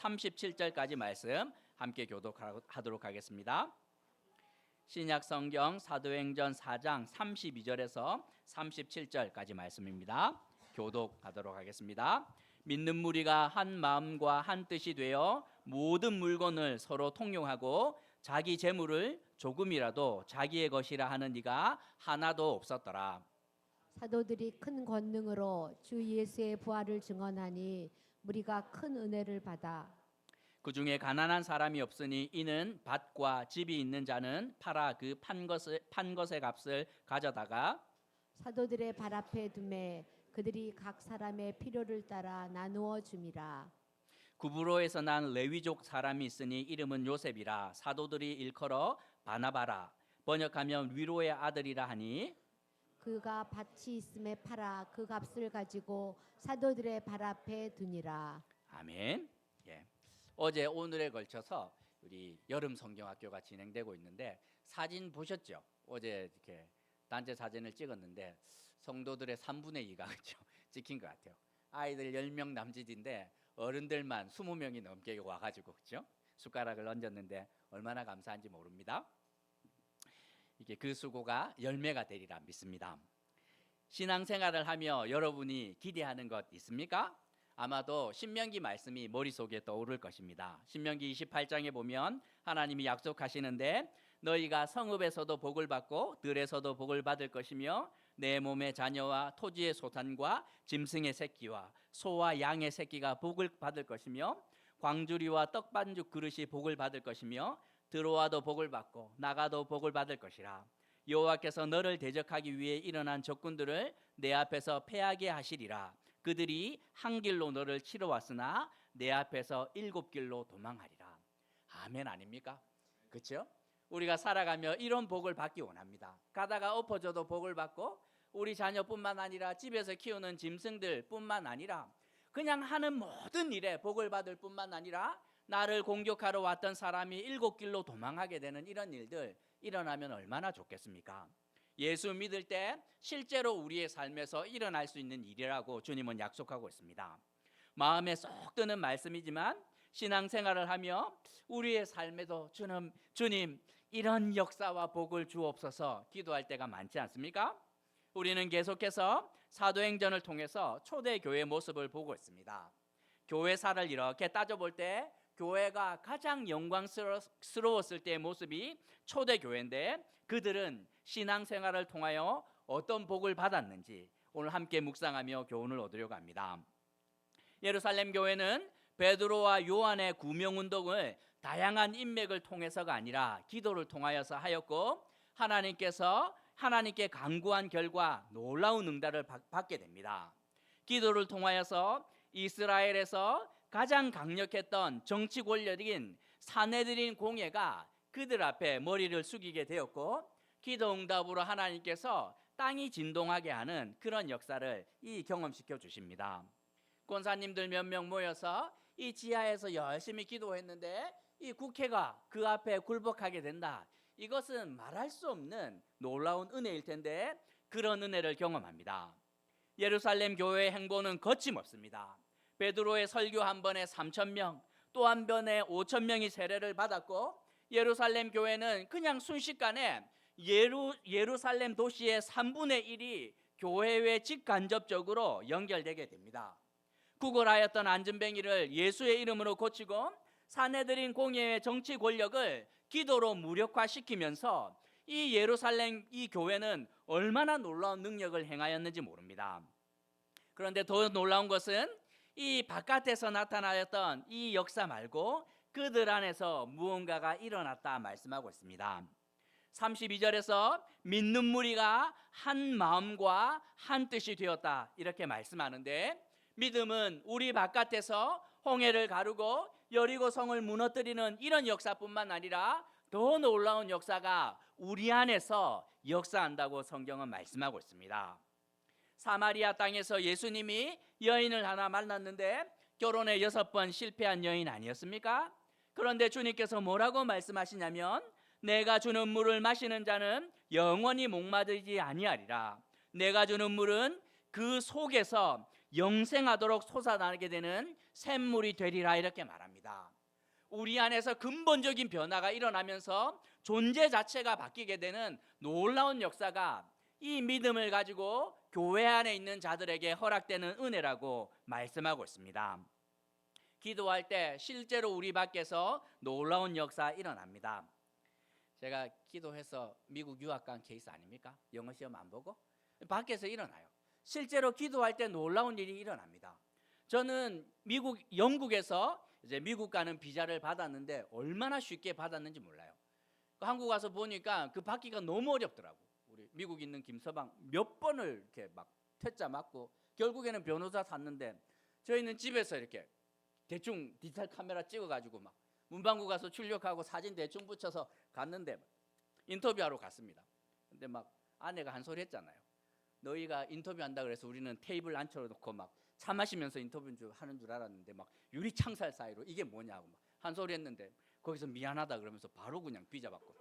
37절까지 말씀 함께 교독하도록 하겠습니다. 신약 성경 사도행전 4장 32절에서 37절까지 말씀입니다. 교독하도록 하겠습니다. 믿는 무리가 한 마음과 한 뜻이 되어 모든 물건을 서로 통용하고 자기 재물을 조금이라도 자기의 것이라 하는 이가 하나도 없었더라. 사도들이 큰 권능으로 주 예수의 부활을 증언하니 무리가 큰 은혜를 받아 그 중에 가난한 사람이 없으니 이는 밭과 집이 있는 자는 팔아 그 판 것의 값을 가져다가 사도들의 발 앞에 두매 그들이 각 사람의 필요를 따라 나누어 줌이라. 구브로에서 난 레위족 사람이 있으니 이름은 요셉이라. 사도들이 일컬어 바나바라, 번역하면 위로의 아들이라 하니 그가 밭이 있음에 팔아 그 값을 가지고 사도들의 발 앞에 두니라. 아멘. 예. 어제 오늘에 걸쳐서 우리 여름 성경학교가 진행되고 있는데 사진 보셨죠? 어제 이렇게 단체 사진을 찍었는데 성도들의 3분의 2가 그렇죠? 찍힌 것 같아요. 아이들 10명 남짓인데 어른들만 20명이 넘게 와가지고 그렇죠? 숟가락을 얹었는데 얼마나 감사한지 모릅니다. 이게 그 수고가 열매가 되리라 믿습니다. 신앙생활을 하며 여러분이 기대하는 것 있습니까? 아마도 신명기 말씀이 머릿속에 떠오를 것입니다. 신명기 28장에 보면 하나님이 약속하시는데 너희가 성읍에서도 복을 받고 들에서도 복을 받을 것이며 내 몸의 자녀와 토지의 소산과 짐승의 새끼와 소와 양의 새끼가 복을 받을 것이며 광주리와 떡반죽 그릇이 복을 받을 것이며 들어와도 복을 받고 나가도 복을 받을 것이라. 여호와께서 너를 대적하기 위해 일어난 적군들을 내 앞에서 패하게 하시리라. 그들이 한 길로 너를 치러 왔으나 내 앞에서 7길로 도망하리라. 아멘 아닙니까? 그렇죠? 우리가 살아가며 이런 복을 받기 원합니다. 가다가 엎어져도 복을 받고 우리 자녀뿐만 아니라 집에서 키우는 짐승들 뿐만 아니라 그냥 하는 모든 일에 복을 받을 뿐만 아니라 나를 공격하러 왔던 사람이 7길로 도망하게 되는 이런 일들 일어나면 얼마나 좋겠습니까? 예수 믿을 때 실제로 우리의 삶에서 일어날 수 있는 일이라고 주님은 약속하고 있습니다. 마음에 쏙 드는 말씀이지만 신앙생활을 하며 우리의 삶에도 주님 이런 역사와 복을 주옵소서 기도할 때가 많지 않습니까? 우리는 계속해서 사도행전을 통해서 초대교회 모습을 보고 있습니다. 교회사를 이렇게 따져볼 때 교회가 가장 영광스러웠을 때의 모습이 초대교회인데 그들은 신앙생활을 통하여 어떤 복을 받았는지 오늘 함께 묵상하며 교훈을 얻으려고 합니다. 예루살렘 교회는 베드로와 요한의 구명운동을 다양한 인맥을 통해서가 아니라 기도를 통하여서 하였고 하나님께 간구한 결과 놀라운 응답을 받게 됩니다. 기도를 통하여서 이스라엘에서 가장 강력했던 정치 권력인 사내들인 공회가 그들 앞에 머리를 숙이게 되었고 기도 응답으로 하나님께서 땅이 진동하게 하는 그런 역사를 경험시켜 주십니다. 권사님들 몇 명 모여서 이 지하에서 열심히 기도했는데 이 국회가 그 앞에 굴복하게 된다. 이것은 말할 수 없는 놀라운 은혜일 텐데 그런 은혜를 경험합니다. 예루살렘 교회의 행보는 거침없습니다. 베드로의 설교 한 번에 3,000명, 또 한 번에 5,000명이 세례를 받았고 예루살렘 교회는 그냥 순식간에 예루살렘 도시의 3분의 1이 교회에 직간접적으로 연결되게 됩니다. 구걸하였던 안전뱅이를 예수의 이름으로 고치고 사내들인 공회의 정치 권력을 기도로 무력화시키면서 이 예루살렘 이 교회는 얼마나 놀라운 능력을 행하였는지 모릅니다. 그런데 더 놀라운 것은 이 바깥에서 나타나였던 이 역사 말고 그들 안에서 무언가가 일어났다 말씀하고 있습니다. 32절에서 믿는 무리가 한 마음과 한 뜻이 되었다 이렇게 말씀하는데 믿음은 우리 바깥에서 홍해를 가르고 여리고 성을 무너뜨리는 이런 역사뿐만 아니라 더 놀라운 역사가 우리 안에서 역사한다고 성경은 말씀하고 있습니다. 사마리아 땅에서 예수님이 여인을 하나 만났는데 결혼에 6번 실패한 여인 아니었습니까? 그런데 주님께서 뭐라고 말씀하시냐면 내가 주는 물을 마시는 자는 영원히 목마르지 아니하리라. 내가 주는 물은 그 속에서 영생하도록 솟아나게 되는 샘물이 되리라 이렇게 말합니다. 우리 안에서 근본적인 변화가 일어나면서 존재 자체가 바뀌게 되는 놀라운 역사가 이 믿음을 가지고 교회 안에 있는 자들에게 허락되는 은혜라고 말씀하고 있습니다. 기도할 때 실제로 우리 밖에서 놀라운 역사 일어납니다. 제가 기도해서 미국 유학 간 케이스 아닙니까? 영어 시험 안 보고 밖에서 일어나요. 실제로 기도할 때 놀라운 일이 일어납니다. 저는 영국에서 이제 미국 가는 비자를 받았는데 얼마나 쉽게 받았는지 몰라요. 한국 와서 보니까 그 받기가 너무 어렵더라고. 우리 미국 있는 김서방 몇 번을 이렇게 막 퇴짜 맞고 결국에는 변호사 샀는데 저희는 집에서 이렇게 대충 디지털 카메라 찍어가지고 막 문방구 가서 출력하고 사진 대충 붙여서 갔는데 인터뷰하러 갔습니다. 근데 막 아내가 한 소리 했잖아요. 너희가 인터뷰한다 그래서 우리는 테이블 앉혀놓고 막 차 마시면서 인터뷰 하는 줄 알았는데 막 유리 창살 사이로 이게 뭐냐고 막 한 소리 했는데 거기서 미안하다 그러면서 바로 그냥 비자 받고.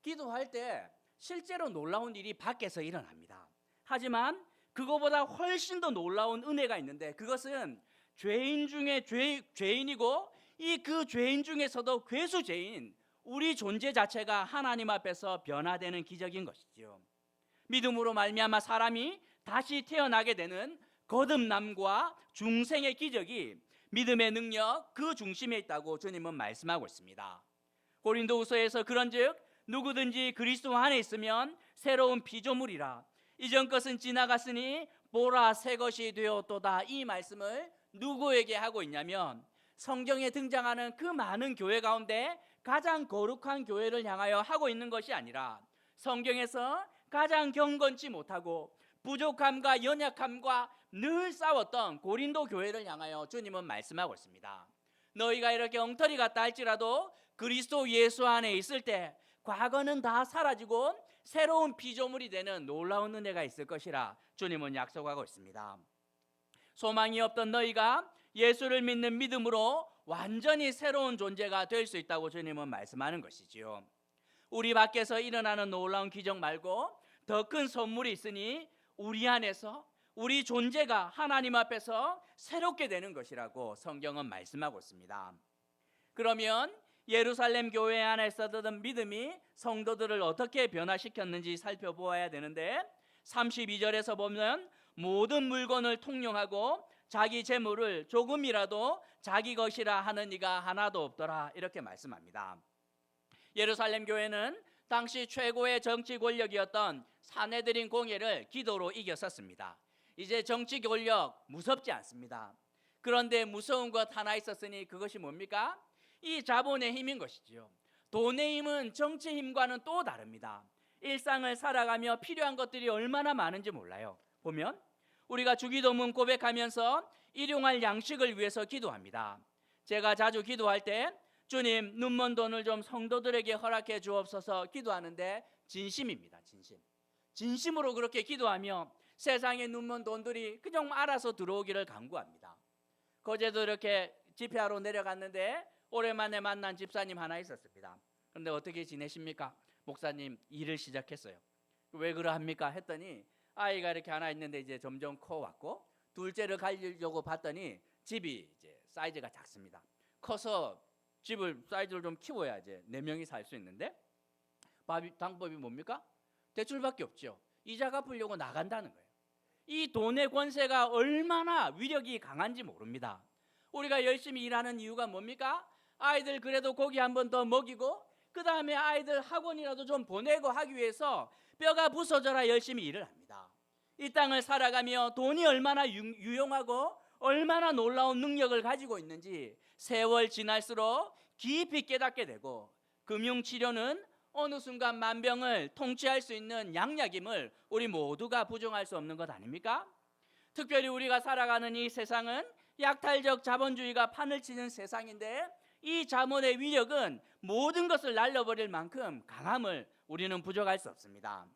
기도할 때 실제로 놀라운 일이 밖에서 일어납니다. 하지만 그거보다 훨씬 더 놀라운 은혜가 있는데 그것은 죄인 중에 죄인이고 이 그 죄인 중에서도 괴수죄인 우리 존재 자체가 하나님 앞에서 변화되는 기적인 것이지요. 믿음으로 말미암아 사람이 다시 태어나게 되는 거듭남과 중생의 기적이 믿음의 능력 그 중심에 있다고 주님은 말씀하고 있습니다. 고린도후서에서 그런즉 누구든지 그리스도 안에 있으면 새로운 피조물이라 이전 것은 지나갔으니 보라 새 것이 되었도다. 이 말씀을 누구에게 하고 있냐면 성경에 등장하는 그 많은 교회 가운데 가장 거룩한 교회를 향하여 하고 있는 것이 아니라 성경에서 가장 경건치 못하고 부족함과 연약함과 늘 싸웠던 고린도 교회를 향하여 주님은 말씀하고 있습니다. 너희가 이렇게 엉터리 같다 할지라도 그리스도 예수 안에 있을 때 과거는 다 사라지고 새로운 피조물이 되는 놀라운 은혜가 있을 것이라 주님은 약속하고 있습니다. 소망이 없던 너희가 예수를 믿는 믿음으로 완전히 새로운 존재가 될 수 있다고 주님은 말씀하는 것이지요. 우리 밖에서 일어나는 놀라운 기적 말고 더 큰 선물이 있으니 우리 안에서 우리 존재가 하나님 앞에서 새롭게 되는 것이라고 성경은 말씀하고 있습니다. 그러면 예루살렘 교회 안에 있었던 믿음이 성도들을 어떻게 변화시켰는지 살펴보아야 되는데 32절에서 보면 모든 물건을 통용하고 자기 재물을 조금이라도 자기 것이라 하는 이가 하나도 없더라 이렇게 말씀합니다. 예루살렘 교회는 당시 최고의 정치 권력이었던 사내들인 공예를 기도로 이겼었습니다. 이제 정치 권력 무섭지 않습니다. 그런데 무서운 것 하나 있었으니 그것이 뭡니까? 이 자본의 힘인 것이지요. 돈의 힘은 정치 힘과는 또 다릅니다. 일상을 살아가며 필요한 것들이 얼마나 많은지 몰라요. 보면 우리가 주기도문 고백하면서 일용할 양식을 위해서 기도합니다. 제가 자주 기도할 때 주님 눈먼 돈을 좀 성도들에게 허락해 주옵소서 기도하는데 진심입니다. 진심으로 그렇게 기도하며 세상의 눈먼 돈들이 그냥 알아서 들어오기를 간구합니다. 거제도 이렇게 집회하러 내려갔는데 오랜만에 만난 집사님 하나 있었습니다. 그런데 어떻게 지내십니까? 목사님 일을 시작했어요. 왜 그러합니까? 했더니 아이가 이렇게 하나 있는데 이제 점점 커왔고 둘째를 가지려고 봤더니 집이 이제 사이즈가 작습니다. 커서 집을 사이즈를 좀 키워야 이제 4명이 살 수 있는데 방법이 뭡니까? 대출밖에 없죠. 이자 갚으려고 나간다는 거예요. 이 돈의 권세가 얼마나 위력이 강한지 모릅니다. 우리가 열심히 일하는 이유가 뭡니까? 아이들 그래도 고기 한 번 더 먹이고 그 다음에 아이들 학원이라도 좀 보내고 하기 위해서 뼈가 부서져라 열심히 일을 합니다. 이 땅을 살아가며 돈이 얼마나 유용하고 얼마나 놀라운 능력을 가지고 있는지 세월 지날수록 깊이 깨닫게 되고 금융치료는 어느 순간 만병을 통치할 수 있는 양약임을 우리 모두가 부정할 수 없는 것 아닙니까? 특별히 우리가 살아가는 이 세상은 약탈적 자본주의가 판을 치는 세상인데 이 자본의 위력은 모든 것을 날려버릴 만큼 강함을 우리는 부정할 수 없습니다.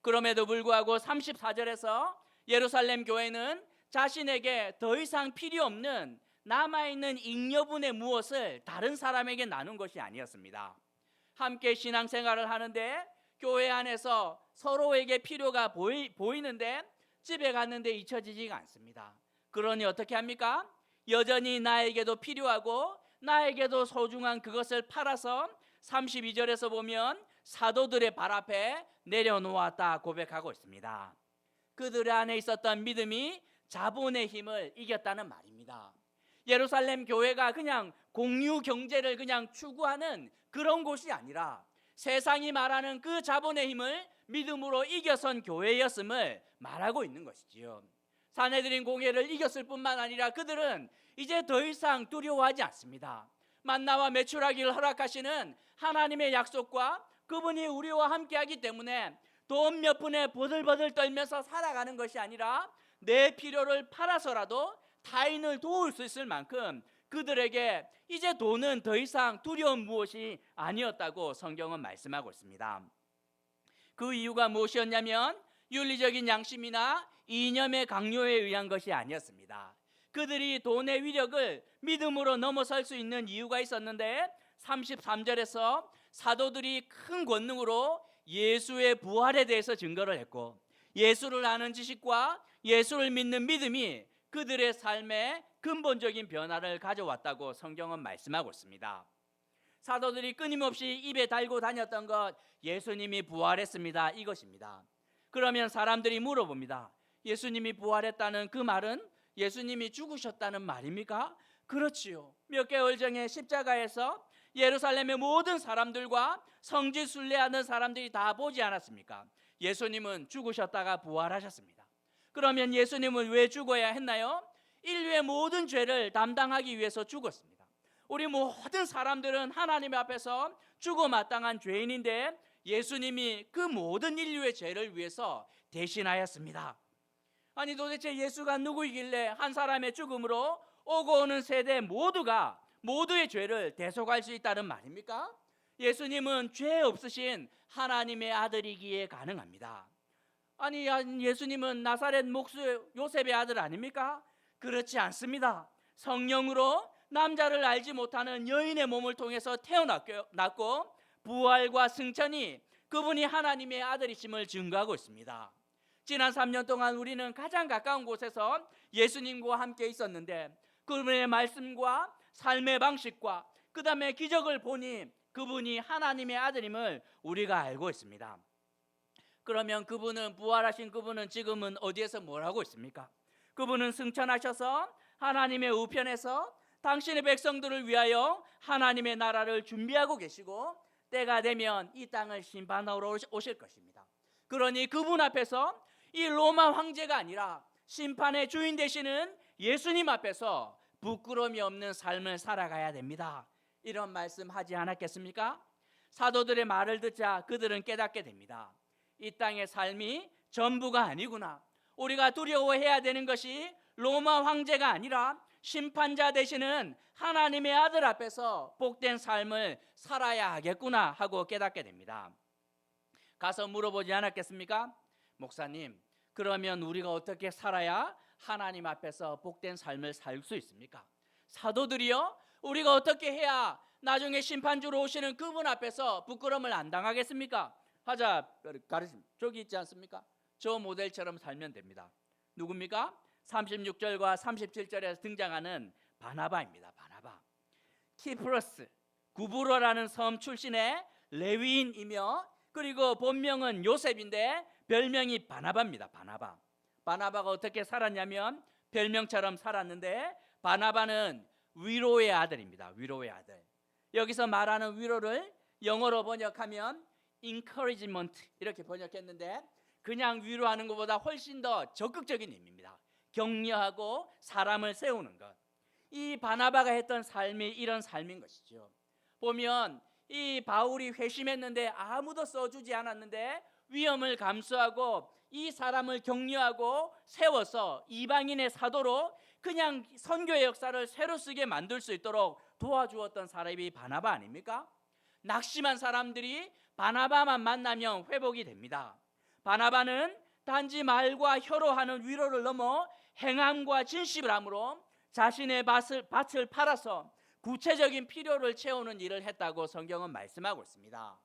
그럼에도 불구하고 34절에서 예루살렘 교회는 자신에게 더 이상 필요 없는 남아있는 잉여분의 무엇을 다른 사람에게 나눈 것이 아니었습니다. 함께 신앙생활을 하는데 교회 안에서 서로에게 필요가 보이는데 집에 갔는데 잊혀지지가 않습니다. 그러니 어떻게 합니까? 여전히 나에게도 필요하고 나에게도 소중한 그것을 팔아서 32절에서 보면 사도들의 발 앞에 내려놓았다 고백하고 있습니다. 그들 안에 있었던 믿음이 자본의 힘을 이겼다는 말입니다. 예루살렘 교회가 그냥 공유 경제를 그냥 추구하는 그런 곳이 아니라 세상이 말하는 그 자본의 힘을 믿음으로 이겨선 교회였음을 말하고 있는 것이지요. 사내들인 공회를 이겼을 뿐만 아니라 그들은 이제 더 이상 두려워하지 않습니다. 만나와 매출하기를 허락하시는 하나님의 약속과 그분이 우리와 함께하기 때문에 돈 몇 푼에 버들버들 떨면서 살아가는 것이 아니라 내 필요를 팔아서라도 타인을 도울 수 있을 만큼 그들에게 이제 돈은 더 이상 두려운 무엇이 아니었다고 성경은 말씀하고 있습니다. 그 이유가 무엇이었냐면 윤리적인 양심이나 이념의 강요에 의한 것이 아니었습니다. 그들이 돈의 위력을 믿음으로 넘어설 수 있는 이유가 있었는데 33절에서 사도들이 큰 권능으로 예수의 부활에 대해서 증거를 했고 예수를 아는 지식과 예수를 믿는 믿음이 그들의 삶에 근본적인 변화를 가져왔다고 성경은 말씀하고 있습니다. 사도들이 끊임없이 입에 달고 다녔던 것, 예수님이 부활했습니다, 이것입니다. 그러면 사람들이 물어봅니다. 예수님이 부활했다는 그 말은 예수님이 죽으셨다는 말입니까? 그렇지요. 몇 개월 전에 십자가에서 예루살렘의 모든 사람들과 성지 순례하는 사람들이 다 보지 않았습니까? 예수님은 죽으셨다가 부활하셨습니다. 그러면 예수님은 왜 죽어야 했나요? 인류의 모든 죄를 담당하기 위해서 죽었습니다. 우리 모든 사람들은 하나님 앞에서 죽어 마땅한 죄인인데 예수님이 그 모든 인류의 죄를 위해서 대신하였습니다. 아니 도대체 예수가 누구이길래 한 사람의 죽음으로 오고 오는 세대 모두가 모두의 죄를 대속할 수 있다는 말입니까? 예수님은 죄 없으신 하나님의 아들이기에 가능합니다. 아니 예수님은 나사렛 목수 요셉의 아들 아닙니까? 그렇지 않습니다. 성령으로 남자를 알지 못하는 여인의 몸을 통해서 태어났고 부활과 승천이 그분이 하나님의 아들이심을 증거하고 있습니다. 지난 3년 동안 우리는 가장 가까운 곳에서 예수님과 함께 있었는데 그분의 말씀과 삶의 방식과 그 다음에 기적을 보니 그분이 하나님의 아들임을 우리가 알고 있습니다. 그러면 그분은 부활하신 그분은 지금은 어디에서 뭘 하고 있습니까? 그분은 승천하셔서 하나님의 우편에서 당신의 백성들을 위하여 하나님의 나라를 준비하고 계시고 때가 되면 이 땅을 심판하러 오실 것입니다. 그러니 그분 앞에서 이 로마 황제가 아니라 심판의 주인 되시는 예수님 앞에서 부끄러움이 없는 삶을 살아가야 됩니다. 이런 말씀 하지 않았겠습니까? 사도들의 말을 듣자 그들은 깨닫게 됩니다. 이 땅의 삶이 전부가 아니구나. 우리가 두려워해야 되는 것이 로마 황제가 아니라 심판자 되시는 하나님의 아들 앞에서 복된 삶을 살아야 하겠구나 하고 깨닫게 됩니다. 가서 물어보지 않았겠습니까? 목사님, 그러면 우리가 어떻게 살아야 하나님 앞에서 복된 삶을 살 수 있습니까? 사도들이요? 우리가 어떻게 해야 나중에 심판주로 오시는 그분 앞에서 부끄러움을 안 당하겠습니까? 하자 가르침 저기 있지 않습니까? 저 모델처럼 살면 됩니다. 누굽니까? 36절과 37절에서 등장하는 바나바입니다. 바나바. 키프로스, 구브로라는 섬 출신의 레위인이며 그리고 본명은 요셉인데 별명이 바나바입니다. 바나바. 바나바가 어떻게 살았냐면 별명처럼 살았는데 바나바는 위로의 아들입니다. 위로의 아들. 여기서 말하는 위로를 영어로 번역하면 encouragement 이렇게 번역했는데 그냥 위로하는 것보다 훨씬 더 적극적인 의미입니다. 격려하고 사람을 세우는 것. 이 바나바가 했던 삶이 이런 삶인 것이죠. 보면 이 바울이 회심했는데 아무도 써주지 않았는데 위험을 감수하고 이 사람을 격려하고 세워서 이방인의 사도로 그냥 선교의 역사를 새로 쓰게 만들 수 있도록 도와주었던 사람이 바나바 아닙니까? 낙심한 사람들이 바나바만 만나면 회복이 됩니다. 바나바는 단지 말과 혀로 하는 위로를 넘어 행함과 진실을 함으로 자신의 밭을 팔아서 구체적인 필요를 채우는 일을 했다고 성경은 말씀하고 있습니다.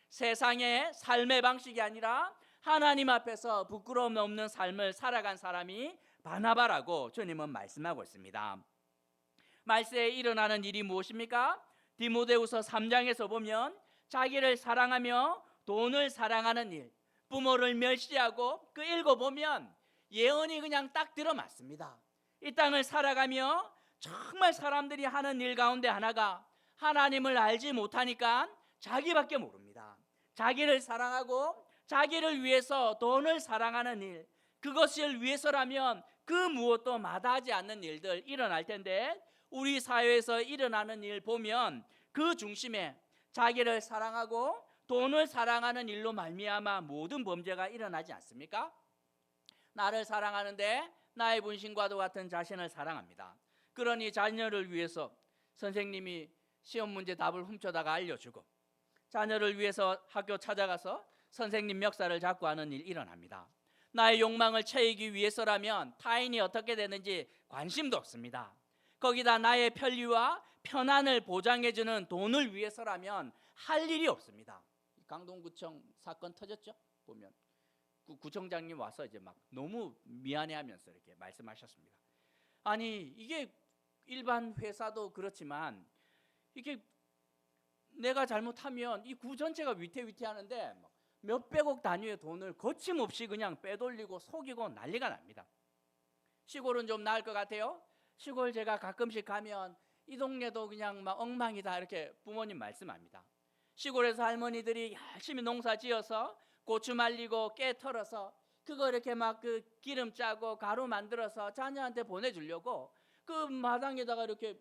세상의 삶의 방식이 아니라 하나님 앞에서 부끄러움 없는 삶을 살아간 사람이 바나바라고 주님은 말씀하고 있습니다. 말세에 일어나는 일이 무엇입니까? 디모데후서 3장에서 보면 자기를 사랑하며 돈을 사랑하는 일, 부모를 멸시하고 그 읽어보면 예언이 그냥 딱 들어맞습니다. 이 땅을 살아가며 정말 사람들이 하는 일 가운데 하나가 하나님을 알지 못하니까 자기밖에 모릅니다. 자기를 사랑하고 자기를 위해서 돈을 사랑하는 일, 그것을 위해서라면 그 무엇도 마다하지 않는 일들 일어날 텐데 우리 사회에서 일어나는 일 보면 그 중심에 자기를 사랑하고 돈을 사랑하는 일로 말미암아 모든 범죄가 일어나지 않습니까? 나를 사랑하는데 나의 분신과도 같은 자신을 사랑합니다. 그러니 자녀를 위해서 선생님이 시험 문제 답을 훔쳐다가 알려주고 자녀를 위해서 학교 찾아가서 선생님 멱살을 잡고 하는 일 일어납니다. 나의 욕망을 채우기 위해서라면 타인이 어떻게 되는지 관심도 없습니다. 거기다 나의 편리와 편안을 보장해주는 돈을 위해서라면 할 일이 없습니다. 강동구청 사건 터졌죠? 보면 구청장님 와서 이제 막 너무 미안해하면서 이렇게 말씀하셨습니다. 아니 이게 일반 회사도 그렇지만 이게 내가 잘못하면 이 구 전체가 위태위태하는데 몇백억 단위의 돈을 거침없이 그냥 빼돌리고 속이고 난리가 납니다. 시골은 좀 나을 것 같아요. 시골 제가 가끔씩 가면 이 동네도 그냥 막 엉망이다 이렇게 부모님 말씀합니다. 시골에서 할머니들이 열심히 농사 지어서 고추 말리고 깨 털어서 그거 이렇게 막 그 기름 짜고 가루 만들어서 자녀한테 보내주려고 그 마당에다가 이렇게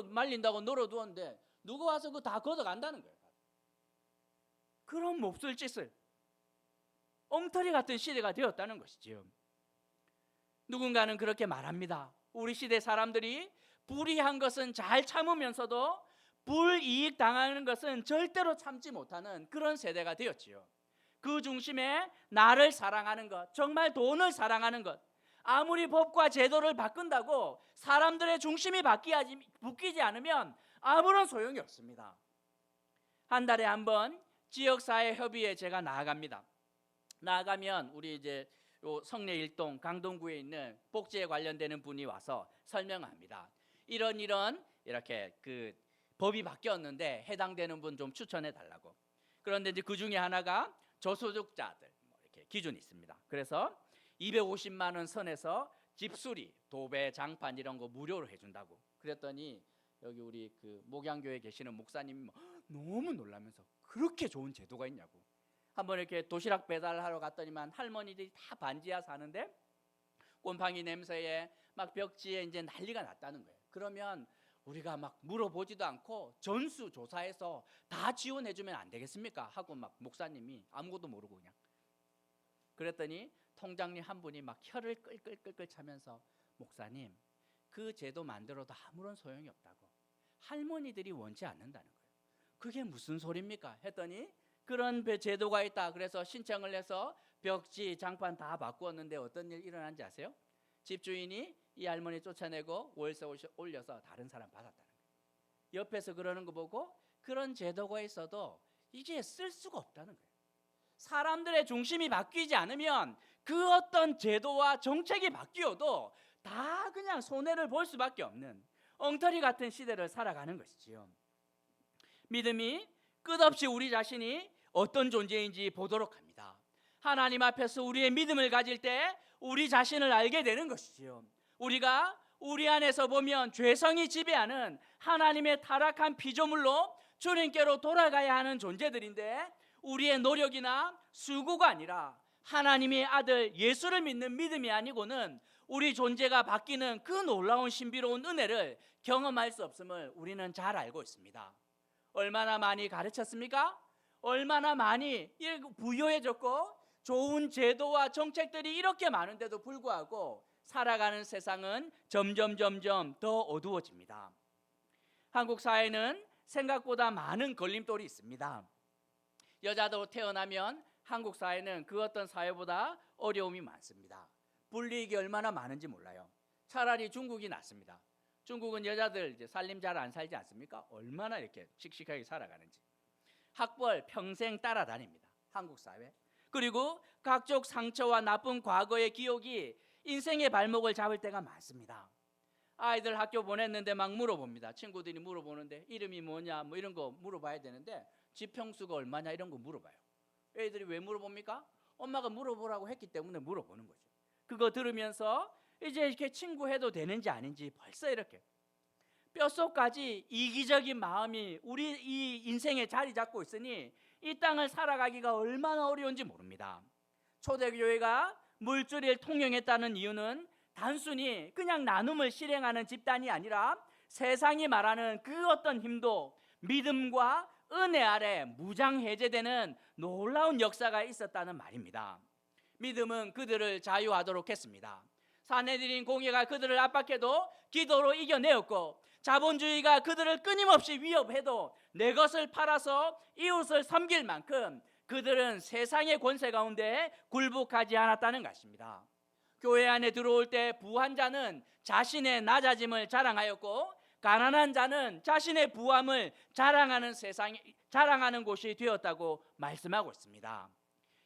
말린다고 널어두었는데 누구 와서 그거 다 걷어간다는 거예요. 그런 몹쓸 짓을 엉터리 같은 시대가 되었다는 것이지요. 누군가는 그렇게 말합니다. 우리 시대 사람들이 불이한 것은 잘 참으면서도 불이익 당하는 것은 절대로 참지 못하는 그런 세대가 되었지요. 그 중심에 나를 사랑하는 것, 정말 돈을 사랑하는 것, 아무리 법과 제도를 바꾼다고 사람들의 중심이 바뀌지 않으면 아무런 소용이 없습니다. 한 달에 한 번 지역사회 협의회 제가 나아갑니다. 나아가면 우리 이제 성내 일동 강동구에 있는 복지에 관련되는 분이 와서 설명합니다. 이런 이렇게 그 법이 바뀌었는데 해당되는 분 좀 추천해 달라고. 그런데 이제 그 중에 하나가 저소득자들 이렇게 기준이 있습니다. 그래서 250만 원 선에서 집수리, 도배, 장판 이런 거 무료로 해준다고. 그랬더니 여기 우리 그 목양교회 계시는 목사님이 너무 놀라면서 그렇게 좋은 제도가 있냐고. 한번 이렇게 도시락 배달하러 갔더니만 할머니들이 다 반지하 사는데 곰팡이 냄새에 막 벽지에 이제 난리가 났다는 거예요. 그러면 우리가 막 물어보지도 않고 전수조사해서 다 지원해주면 안 되겠습니까? 하고 막 목사님이 아무것도 모르고 그냥. 그랬더니 통장님 한 분이 막 혀를 끌끌끌끌 차면서 목사님 그 제도 만들어도 아무런 소용이 없다고. 할머니들이 원치 않는다는 거예요. 그게 무슨 소리입니까? 했더니 그런 제도가 있다. 그래서 신청을 해서 벽지, 장판 다 바꾸었는데 어떤 일 일어난지 아세요? 집주인이 이 할머니 쫓아내고 월세 올려서 다른 사람 받았다는 거예요. 옆에서 그러는 거 보고 그런 제도가 있어도 이제 쓸 수가 없다는 거예요. 사람들의 중심이 바뀌지 않으면 그 어떤 제도와 정책이 바뀌어도 다 그냥 손해를 볼 수밖에 없는 엉터리 같은 시대를 살아가는 것이지요. 믿음이 끝없이 우리 자신이 어떤 존재인지 보도록 합니다. 하나님 앞에서 우리의 믿음을 가질 때 우리 자신을 알게 되는 것이지요. 우리가 우리 안에서 보면 죄성이 지배하는 하나님의 타락한 피조물로 주님께로 돌아가야 하는 존재들인데 우리의 노력이나 수고가 아니라 하나님의 아들 예수를 믿는 믿음이 아니고는 우리 존재가 바뀌는 그 놀라운 신비로운 은혜를 경험할 수 없음을 우리는 잘 알고 있습니다. 얼마나 많이 가르쳤습니까? 얼마나 많이 부여해줬고 좋은 제도와 정책들이 이렇게 많은데도 불구하고 살아가는 세상은 점점 더 어두워집니다. 한국 사회는 생각보다 많은 걸림돌이 있습니다. 여자도 태어나면 한국 사회는 그 어떤 사회보다 어려움이 많습니다. 불이익이 얼마나 많은지 몰라요. 차라리 중국이 낫습니다. 중국은 여자들 이제 살림 잘 안 살지 않습니까? 얼마나 이렇게 씩씩하게 살아가는지. 학벌 평생 따라다닙니다. 한국 사회. 그리고 각종 상처와 나쁜 과거의 기억이 인생의 발목을 잡을 때가 많습니다. 아이들 학교 보냈는데 막 물어봅니다. 친구들이 물어보는데 이름이 뭐냐 뭐 이런 거 물어봐야 되는데 지평수가 얼마냐 이런 거 물어봐요. 애들이 왜 물어봅니까? 엄마가 물어보라고 했기 때문에 물어보는 거죠. 그거 들으면서 이제 이렇게 친구해도 되는지 아닌지 벌써 이렇게 뼛속까지 이기적인 마음이 우리 이 인생에 자리 잡고 있으니 이 땅을 살아가기가 얼마나 어려운지 모릅니다. 초대교회가 물줄을 통용했다는 이유는 단순히 그냥 나눔을 실행하는 집단이 아니라 세상이 말하는 그 어떤 힘도 믿음과 은혜 아래 무장해제되는 놀라운 역사가 있었다는 말입니다. 믿음은 그들을 자유하도록 했습니다. 사내들인 공예가 그들을 압박해도 기도로 이겨내었고, 자본주의가 그들을 끊임없이 위협해도 내 것을 팔아서 이웃을 섬길 만큼 그들은 세상의 권세 가운데 굴복하지 않았다는 것입니다. 교회 안에 들어올 때 부한 자는 자신의 낮아짐을 자랑하였고, 가난한 자는 자신의 부함을 자랑하는 곳이 되었다고 말씀하고 있습니다.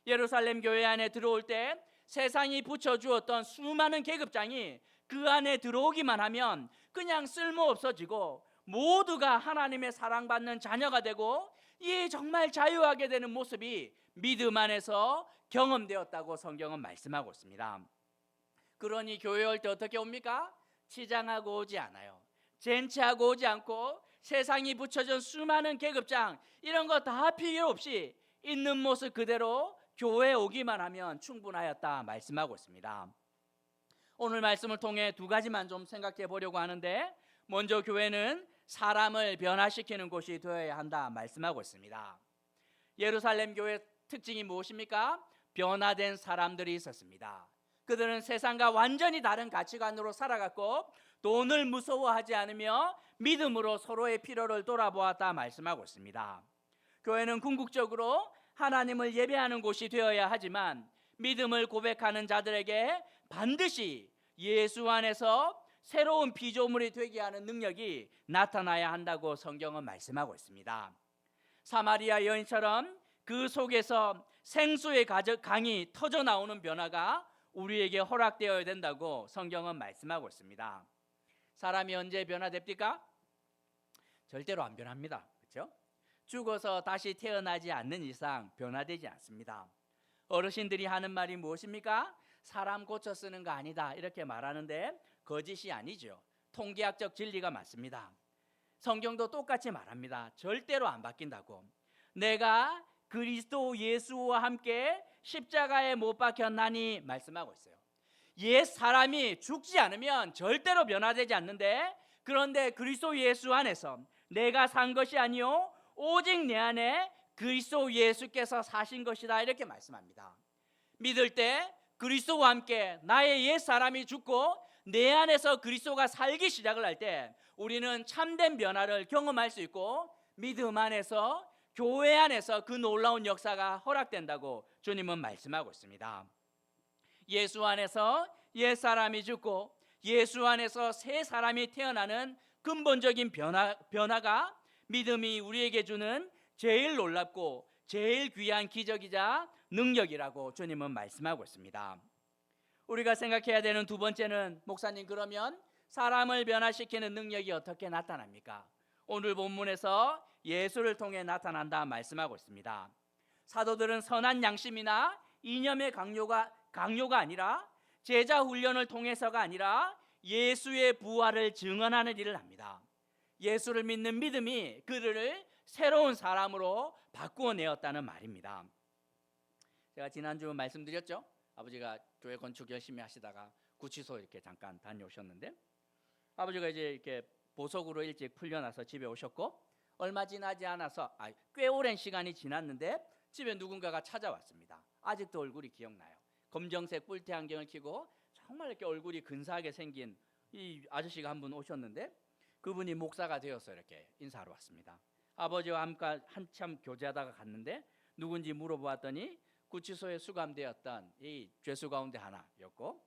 예루살렘 교회 안에 들어올 때 세상이 붙여주었던 수많은 계급장이 그 안에 들어오기만 하면 그냥 쓸모없어지고 모두가 하나님의 사랑받는 자녀가 되고 이 정말 자유하게 되는 모습이 믿음 안에서 경험되었다고 성경은 말씀하고 있습니다. 그러니 교회 올 때 어떻게 옵니까? 치장하고 오지 않아요. 젠치하고 오지 않고 세상이 붙여준 수많은 계급장 이런 거 다 필요 없이 있는 모습 그대로 교회에 오기만 하면 충분하였다 말씀하고 있습니다. 오늘 말씀을 통해 두 가지만 좀 생각해 보려고 하는데, 먼저 교회는 사람을 변화시키는 곳이 되어야 한다 말씀하고 있습니다. 예루살렘 교회 특징이 무엇입니까? 변화된 사람들이 있었습니다. 그들은 세상과 완전히 다른 가치관으로 살아갔고 돈을 무서워하지 않으며 믿음으로 서로의 필요를 돌아보았다 말씀하고 있습니다. 교회는 궁극적으로 하나님을 예배하는 곳이 되어야 하지만 믿음을 고백하는 자들에게 반드시 예수 안에서 새로운 피조물이 되게 하는 능력이 나타나야 한다고 성경은 말씀하고 있습니다. 사마리아 여인처럼 그 속에서 생수의 강이 터져 나오는 변화가 우리에게 허락되어야 된다고 성경은 말씀하고 있습니다. 사람이 언제 변화됩니까? 절대로 안 변합니다. 그렇죠? 죽어서 다시 태어나지 않는 이상 변화되지 않습니다. 어르신들이 하는 말이 무엇입니까? 사람 고쳐 쓰는 거 아니다 이렇게 말하는데 거짓이 아니죠. 통계학적 진리가 맞습니다. 성경도 똑같이 말합니다. 절대로 안 바뀐다고. 내가 그리스도 예수와 함께 십자가에 못 박혔나니 말씀하고 있어요. 옛 사람이 죽지 않으면 절대로 변화되지 않는데, 그런데 그리스도 예수 안에서 내가 산 것이 아니요 오직 내 안에 그리스도 예수께서 사신 것이다 이렇게 말씀합니다. 믿을 때 그리스도와 함께 나의 옛 사람이 죽고 내 안에서 그리스도가 살기 시작을 할 때 우리는 참된 변화를 경험할 수 있고 믿음 안에서 교회 안에서 그 놀라운 역사가 허락된다고 주님은 말씀하고 있습니다. 예수 안에서 옛 사람이 죽고 예수 안에서 새 사람이 태어나는 근본적인 변화가 믿음이 우리에게 주는 제일 놀랍고 제일 귀한 기적이자 능력이라고 주님은 말씀하고 있습니다. 우리가 생각해야 되는 두 번째는, 목사님 그러면 사람을 변화시키는 능력이 어떻게 나타납니까? 오늘 본문에서 예수를 통해 나타난다 말씀하고 있습니다. 사도들은 선한 양심이나 이념의 강요가 아니라 제자 훈련을 통해서가 아니라 예수의 부활을 증언하는 일을 합니다. 예수를 믿는 믿음이 그들을 새로운 사람으로 바꾸어 내었다는 말입니다. 제가 지난주 말씀드렸죠. 아버지가 교회 건축 열심히 하시다가 구치소 이렇게 잠깐 다녀오셨는데, 아버지가 이제 이렇게 보석으로 일찍 풀려나서 집에 오셨고 얼마 지나지 않아서 꽤 오랜 시간이 지났는데 집에 누군가가 찾아왔습니다. 아직도 얼굴이 기억나요. 검정색 뿔테 안경을 끼고 정말 이렇게 얼굴이 근사하게 생긴 이 아저씨가 한 분 오셨는데, 그분이 목사가 되어서 이렇게 인사하러 왔습니다. 아버지와 함께 한참 교제하다가 갔는데 누군지 물어보았더니 구치소에 수감되었던 이 죄수 가운데 하나였고,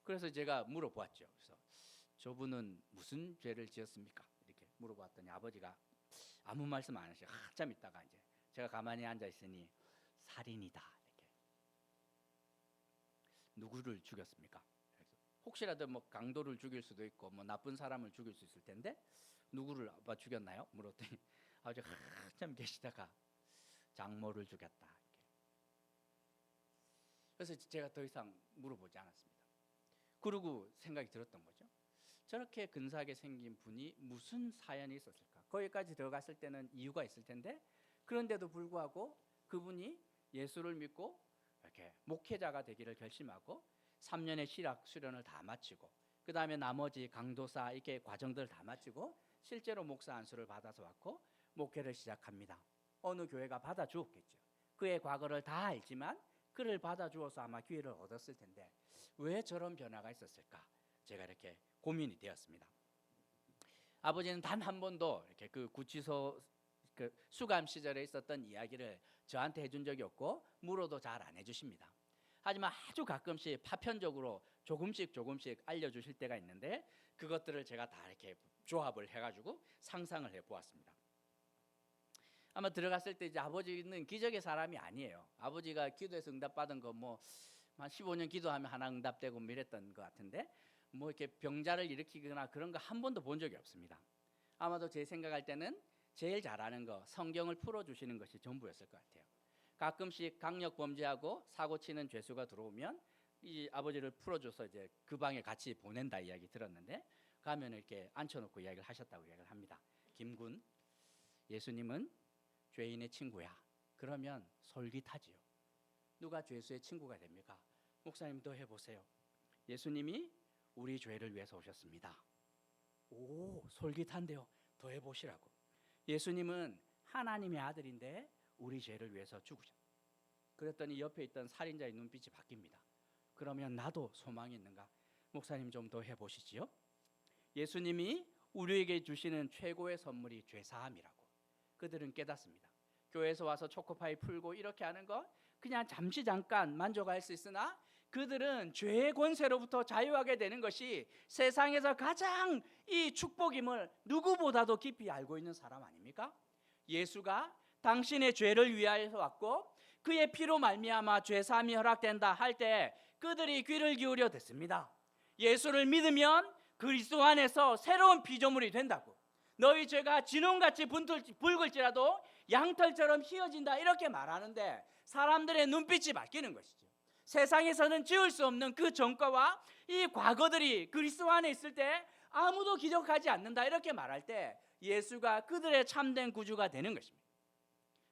그래서 제가 물어보았죠. 그래서 저분은 무슨 죄를 지었습니까? 이렇게 물어봤더니 아버지가 아무 말씀 안 하시고 한참 있다가 이제 제가 가만히 앉아 있으니 살인이다 이렇게. 누구를 죽였습니까? 혹시라도 뭐 강도를 죽일 수도 있고 뭐 나쁜 사람을 죽일 수 있을 텐데 누구를 아빠 죽였나요? 물었더니 아버지 한참 계시다가 장모를 죽였다. 그래서 제가 더 이상 물어보지 않았습니다. 그러고 생각이 들었던 거죠. 저렇게 근사하게 생긴 분이 무슨 사연이 있었을까? 거기까지 들어갔을 때는 이유가 있을 텐데 그런데도 불구하고 그분이 예수를 믿고 이렇게 목회자가 되기를 결심하고 3년의 신학 수련을 다 마치고 그 다음에 나머지 강도사 이렇게 과정들을 다 마치고 실제로 목사 안수를 받아서 왔고 목회를 시작합니다. 어느 교회가 받아주었겠죠. 그의 과거를 다 알지만 그를 받아주어서 아마 기회를 얻었을 텐데 왜 저런 변화가 있었을까? 제가 이렇게 고민이 되었습니다. 아버지는 단 한 번도 이렇게 그 구치소 그 수감 시절에 있었던 이야기를 저한테 해준 적이 없고 물어도 잘 안 해주십니다. 하지만 아주 가끔씩 파편적으로 조금씩 알려주실 때가 있는데 그것들을 제가 다 이렇게 조합을 해가지고 상상을 해보았습니다. 아마 들어갔을 때 이제 아버지는 기적의 사람이 아니에요. 아버지가 기도해서 응답받은 거 뭐 한 15년 기도하면 하나 응답되고 이랬던 것 같은데 뭐 이렇게 병자를 일으키거나 그런 거 한 번도 본 적이 없습니다. 아마도 제 생각할 때는 제일 잘하는 거 성경을 풀어주시는 것이 전부였을 것 같아요. 가끔씩 강력 범죄하고 사고 치는 죄수가 들어오면 이 아버지를 풀어줘서 이제 그 방에 같이 보낸다 이야기 들었는데 가면 이렇게 앉혀놓고 이야기를 하셨다고 이야기를 합니다. 김군, 예수님은 죄인의 친구야. 그러면 솔깃하지요. 누가 죄수의 친구가 됩니까? 목사님도 해보세요. 예수님이 우리 죄를 위해서 오셨습니다. 오, 솔깃한데요. 더 해보시라고. 예수님은 하나님의 아들인데 우리 죄를 위해서 죽으셨다. 그랬더니 옆에 있던 살인자의 눈빛이 바뀝니다. 그러면 나도 소망이 있는가? 목사님 좀 더 해보시지요. 예수님이 우리에게 주시는 최고의 선물이 죄사함이라고. 그들은 깨닫습니다. 교회에서 와서 초코파이 풀고 이렇게 하는 거 그냥 잠깐 만족할 수 있으나 그들은 죄의 권세로부터 자유하게 되는 것이 세상에서 가장 이 축복임을 누구보다도 깊이 알고 있는 사람 아닙니까? 예수가 당신의 죄를 위하여 왔고 그의 피로 말미암아 죄사함이 허락된다 할 때 그들이 귀를 기울여 듣습니다. 예수를 믿으면 그리스도 안에서 새로운 피조물이 된다고. 너희 죄가 진홍같이 붉을지라도 양털처럼 휘어진다 이렇게 말하는데 사람들의 눈빛이 바뀌는 것이죠. 세상에서는 지울 수 없는 그 전과와 이 과거들이 그리스도 안에 있을 때 아무도 기적하지 않는다 이렇게 말할 때 예수가 그들의 참된 구주가 되는 것입니다.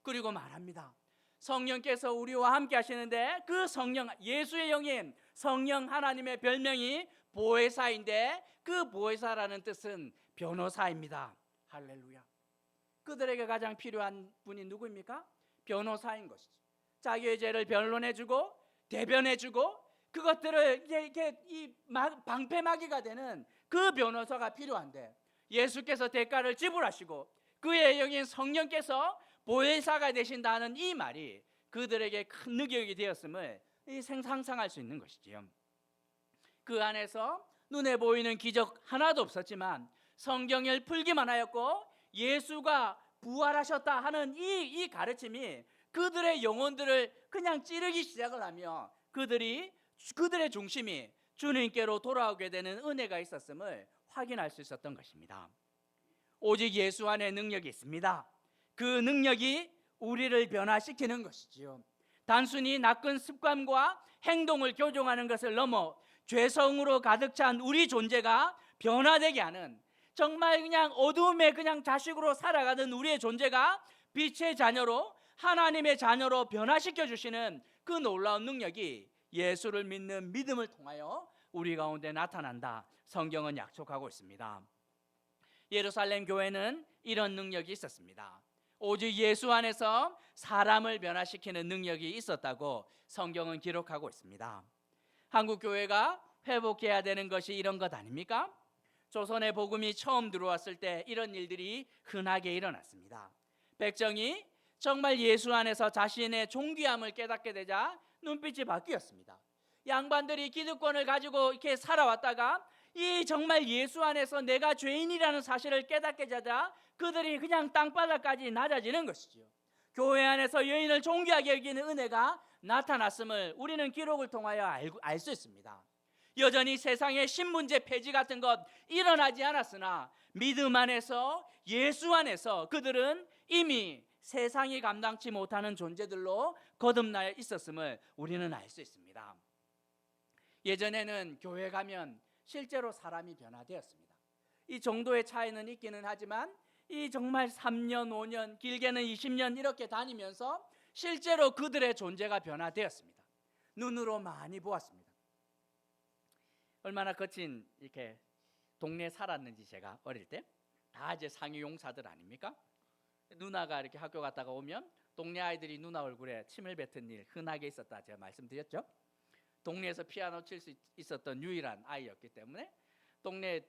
그리고 말합니다. 성령께서 우리와 함께 하시는데 그 성령, 예수의 영인 성령 하나님의 별명이 보혜사인데 그 보혜사라는 뜻은 변호사입니다. 할렐루야. 그들에게 가장 필요한 분이 누구입니까? 변호사인 것이죠. 자기의 죄를 변론해주고 대변해주고 그것들을 이렇게 방패막이가 되는 그 변호사가 필요한데 예수께서 대가를 지불하시고 그의 영인 성령께서 보혜사가 되신다는 이 말이 그들에게 큰 능력이 되었음을 상상할 수 있는 것이지요. 그 안에서 눈에 보이는 기적 하나도 없었지만 성경을 풀기만 하였고 예수가 부활하셨다 하는 이 가르침이 그들의 영혼들을 그냥 찌르기 시작을 하며 그들의 중심이 주님께로 돌아오게 되는 은혜가 있었음을 확인할 수 있었던 것입니다. 오직 예수 안에 능력이 있습니다. 그 능력이 우리를 변화시키는 것이지요. 단순히 나쁜 습관과 행동을 교정하는 것을 넘어 죄성으로 가득 찬 우리 존재가 변화되게 하는 정말 그냥 어둠에 그냥 자식으로 살아가던 우리의 존재가 빛의 자녀로 하나님의 자녀로 변화시켜 주시는 그 놀라운 능력이 예수를 믿는 믿음을 통하여 우리 가운데 나타난다. 성경은 약속하고 있습니다. 예루살렘 교회는 이런 능력이 있었습니다. 오직 예수 안에서 사람을 변화시키는 능력이 있었다고 성경은 기록하고 있습니다. 한국 교회가 회복해야 되는 것이 이런 것 아닙니까? 조선의 복음이 처음 들어왔을 때 이런 일들이 흔하게 일어났습니다. 백정이 정말 예수 안에서 자신의 존귀함을 깨닫게 되자 눈빛이 바뀌었습니다. 양반들이 기득권을 가지고 이렇게 살아왔다가 이 정말 예수 안에서 내가 죄인이라는 사실을 깨닫게 되자 그들이 그냥 땅바닥까지 낮아지는 것이죠. 교회 안에서 여인을 존귀하게 여기는 은혜가 나타났음을 우리는 기록을 통하여 알 수 있습니다. 여전히 세상의 신문제 폐지 같은 것 일어나지 않았으나 믿음 안에서, 예수 안에서 그들은 이미 세상이 감당치 못하는 존재들로 거듭나 있었음을 우리는 알 수 있습니다. 예전에는 교회 가면 실제로 사람이 변화되었습니다. 이 정도의 차이는 있기는 하지만 이 정말 3년, 5년, 길게는 20년 이렇게 다니면서 실제로 그들의 존재가 변화되었습니다. 눈으로 많이 보았습니다. 얼마나 거친 이렇게 동네에 살았는지 제가 어릴 때 다 이제 상위 용사들 아닙니까? 누나가 이렇게 학교 갔다가 오면 동네 아이들이 누나 얼굴에 침을 뱉은 일 흔하게 있었다 제가 말씀드렸죠. 동네에서 피아노 칠 수 있었던 유일한 아이였기 때문에 동네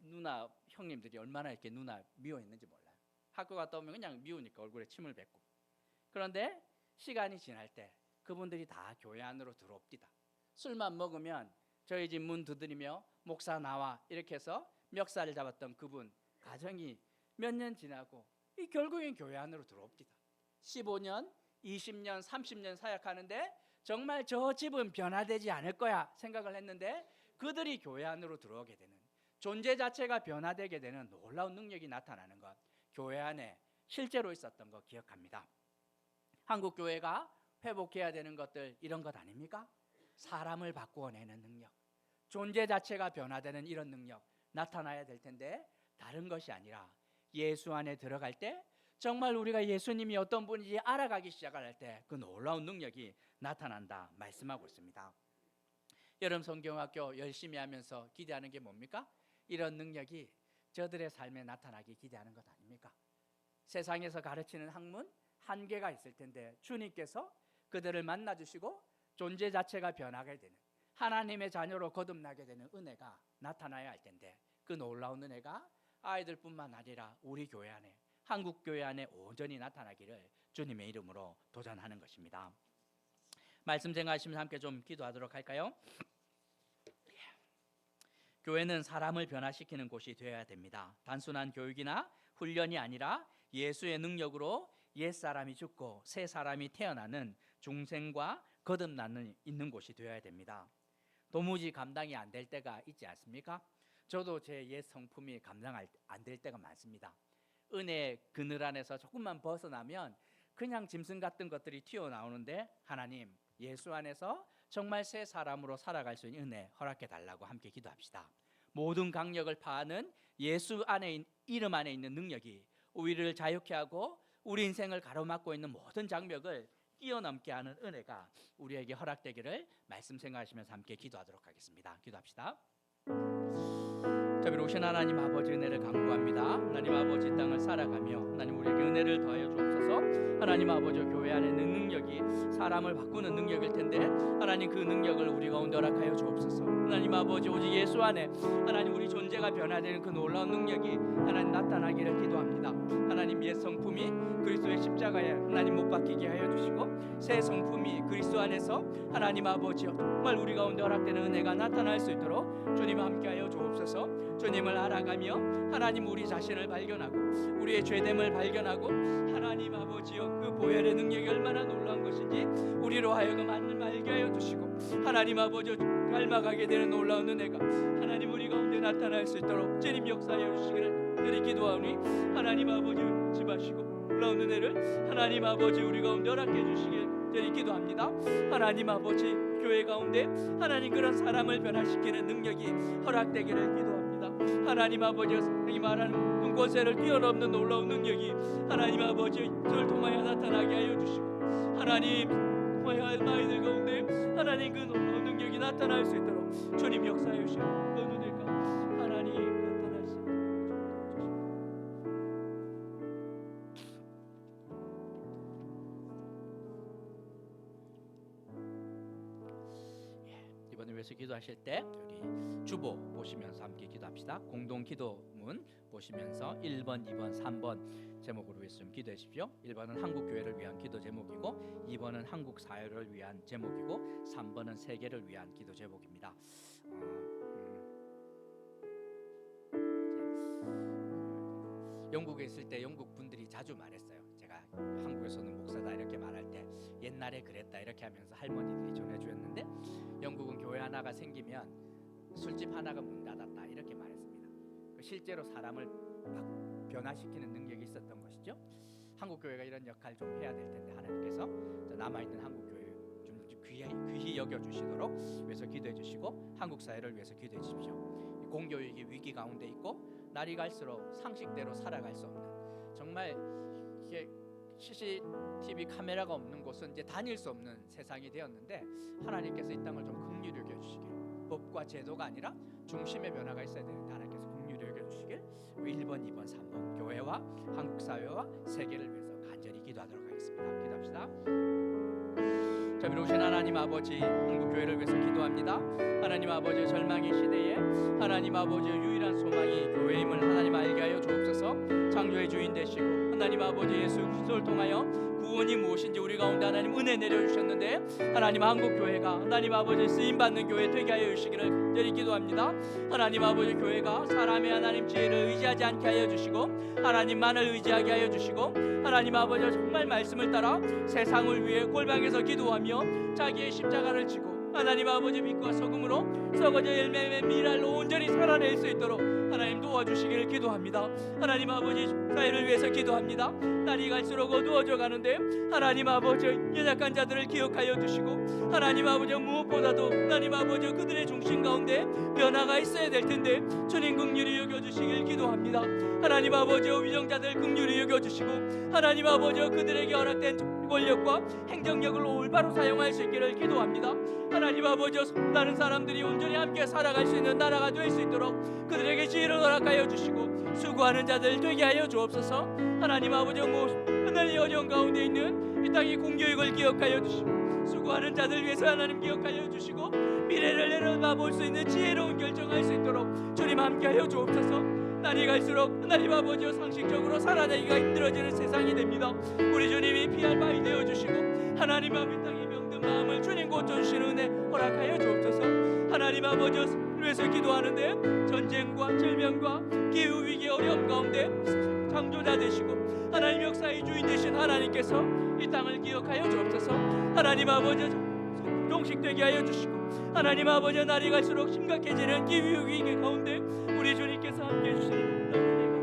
누나 형님들이 얼마나 이렇게 누나 미워했는지 몰라요. 학교 갔다 오면 그냥 미우니까 얼굴에 침을 뱉고. 그런데 시간이 지날 때 그분들이 다 교회 안으로 들어옵니다. 술만 먹으면 저희 집 문 두드리며 목사 나와 이렇게 해서 멱살을 잡았던 그분 가정이 몇 년 지나고 결국엔 교회 안으로 들어옵니다. 15년, 20년, 30년 사역하는데 정말 저 집은 변화되지 않을 거야 생각을 했는데 그들이 교회 안으로 들어오게 되는, 존재 자체가 변화되게 되는 놀라운 능력이 나타나는 것, 교회 안에 실제로 있었던 거 기억합니다. 한국 교회가 회복해야 되는 것들 이런 것 아닙니까? 사람을 바꾸어내는 능력, 존재 자체가 변화되는 이런 능력 나타나야 될 텐데 다른 것이 아니라 예수 안에 들어갈 때 정말 우리가 예수님이 어떤 분인지 알아가기 시작할 때 그 놀라운 능력이 나타난다 말씀하고 있습니다. 여름 성경학교 열심히 하면서 기대하는 게 뭡니까? 이런 능력이 저들의 삶에 나타나기 기대하는 것 아닙니까? 세상에서 가르치는 학문 한계가 있을 텐데 주님께서 그들을 만나주시고 존재 자체가 변하게 되는, 하나님의 자녀로 거듭나게 되는 은혜가 나타나야 할 텐데 그 놀라운 은혜가 아이들뿐만 아니라 우리 교회 안에, 한국 교회 안에 온전히 나타나기를 주님의 이름으로 도전하는 것입니다. 말씀 생각하시면서 함께 좀 기도하도록 할까요? 교회는 사람을 변화시키는 곳이 되어야 됩니다. 단순한 교육이나 훈련이 아니라 예수의 능력으로 옛사람이 죽고 새 사람이 태어나는 중생과 거듭나는 있는 곳이 되어야 됩니다. 도무지 감당이 안 될 때가 있지 않습니까? 저도 제 옛 성품이 감당 안 될 때가 많습니다. 은혜 그늘 안에서 조금만 벗어나면 그냥 짐승 같은 것들이 튀어나오는데 하나님, 예수 안에서 정말 새 사람으로 살아갈 수 있는 은혜 허락해 달라고 함께 기도합시다. 모든 강력을 파하는 예수 안에, 이름 안에 있는 능력이 우리를 자유케 하고 우리 인생을 가로막고 있는 모든 장벽을 뛰어넘게 하는 은혜가 우리에게 허락되기를 말씀 생각하시면서 함께 기도하도록 하겠습니다. 기도합시다. 자비로우신 하나님 아버지, 은혜를 간구합니다. 하나님 아버지, 땅을 살아가며 하나님 우리에게 은혜를 더하여 주옵소서. 하나님 아버지, 교회 안에 있는 능력이 사람을 바꾸는 능력일 텐데 하나님 그 능력을 우리 가운데 허락하여 주옵소서. 하나님 아버지, 오직 예수 안에 하나님 우리 존재가 변화되는 그 놀라운 능력이 하나님 나타나기를 기도합니다. 하나님 옛 성품이 그리스도의 십자가에 하나님 못 박히게 하여 주시고 새 성품이 그리스도 안에서 하나님 아버지 정말 우리 가운데 허락되는 은혜가 나타날 수 있도록 주님과 함께하여 주옵소서. 주님을 알아가며 하나님 우리 자신을 발견하고 우리의 죄됨을 발견하고 하나님 아버지여 그 보혈의 능력이 얼마나 놀라운 것인지 우리로 하여금 알게 하여 주시고 하나님 아버지 닮아가게 되는 놀라운 은혜가 하나님 우리 가운데 나타날 수 있도록 주님 역사하여 주시기를 그리 기도하오니 하나님 아버지 지바시고 놀라운 은혜를 하나님 아버지 우리 가운데 허락해 주시길 저희 기도합니다. 하나님 아버지, 교회 가운데 하나님 그런 사람을 변화시키는 능력이 허락되기를 기도합니다. 하나님 아버지, 이 말하는 눈꽃새를 뛰어넘는 놀라운 능력이 하나님 아버지 저를 통하여 나타나게 하여 주시고 하나님 아이들 가운데 하나님 그 놀라운 능력이 나타날 수 있도록 주님 역사해 주시고 그 은혜가 하나님 나타날 수 있도록 이번에 위해서 기도하실 때 우리 주보 보시면서 함께 기도합시다. 공동 기도문 보시면서 1번, 2번, 3번 제목으로 위해서 좀 기도해 주십시오. 1번은 한국 교회를 위한 기도 제목이고 2번은 한국 사회를 위한 제목이고 3번은 세계를 위한 기도 제목입니다. 영국에 있을 때 영국 분들이 자주 말했어요. 제가 한국에서는 목사다 이렇게 말할 때 옛날에 그랬다 이렇게 하면서 할머니들이 전해주었는데 영국은 교회 하나가 생기면 술집 하나가 문 닫았다 이렇게 말했습니다. 실제로 사람을 막 변화시키는 능력이 있었던 것이죠. 한국 교회가 이런 역할 좀 해야 될 텐데 하나님께서 남아 있는 한국 교회 좀 귀히 여겨 주시도록 위해서 기도해 주시고 한국 사회를 위해서 기도해 주십시오. 공교육이 위기 가운데 있고 날이 갈수록 상식대로 살아갈 수 없는, 정말 이게 CCTV 카메라가 없는 곳은 이제 다닐 수 없는 세상이 되었는데 하나님께서 이 땅을 좀 긍휼히 여겨 주시길, 법과 제도가 아니라 중심의 변화가 있어야 되는데 하나님께서 긍휼히 여겨 주시길 1번, 2번, 3번 교회와 한국 사회와 세계를 위해서 간절히 기도하도록 하겠습니다. 기도합시다. 자비로우신 하나님 아버지, 한국 교회를 위해서 기도합니다. 하나님 아버지, 절망의 시대에 하나님 아버지 유일한 소망이 교회임을 하나님 알게 하여 주옵소서. 창조의 주인 되시고 하나님 아버지 예수 그리스도를 통하여 구원이 무엇인지 우리 가운데 하나님 은혜 내려주셨는데 하나님 한국 교회가 하나님 아버지 쓰임받는 교회 되게 하여 주시기를 간절히 기도합니다. 하나님 아버지 교회가 사람의 하나님 지혜를 의지하지 않게 하여 주시고 하나님만을 의지하게 하여 주시고 하나님 아버지 정말 말씀을 따라 세상을 위해 골방에서 기도하며 자기의 십자가를 지고 하나님 아버지 빛과 소금으로 썩어져 열매의 미랄로 온전히 살아낼 수 있도록 하나님 도와주시기를 기도합니다. 하나님 아버지 사회를 위해서 기도합니다. 날이 갈수록 어두워져 가는데 하나님 아버지 연약한 자들을 기억하여 주시고 하나님 아버지 무엇보다도 하나님 아버지 그들의 중심 가운데 변화가 있어야 될 텐데 주님 긍휼히 여겨주시길 기도합니다. 하나님 아버지 위정자들 긍휼히 여겨주시고 하나님 아버지 그들에게 허락된 권력과 행정력을 올바로 사용할 수 있기를 기도합니다. 하나님 아버지 다른 사람들이 온전히 함께 살아갈 수 있는 나라가 될 수 있도록 그들에게 지혜를 허락하여 주시고 수고하는 자들 되게 하여 주옵소서. 하나님 아버지 하늘의 어려운 가운데 있는 이 땅의 공교육을 기억하여 주시고 수고하는 자들 위해서 하나님 기억하여 주시고 미래를 내려다 볼 수 있는 지혜로운 결정할 수 있도록 주님 함께하여 주옵소서. 날이 갈수록 하나님 아버지와 상식적으로 살아내기가 힘들어지는 세상이 됩니다. 우리 주님이 피할 바위 되어주시고 하나님 아버지 땅의 병든 마음을 주님 고쳐주시는 은혜 허락하여 주옵소서. 하나님 아버지와 위해서 기도하는데 전쟁과 질병과 기후위기 어려움 가운데 창조자 되시고 하나님 역사의 주인 되신 하나님께서 이 땅을 기억하여 주옵소서. 하나님 아버지 종식되게 하여 주시고 하나님 아버지 날이 갈수록 심각해지는 기후위기 가운데 우리 주님께서 함께해 주시는 은혜가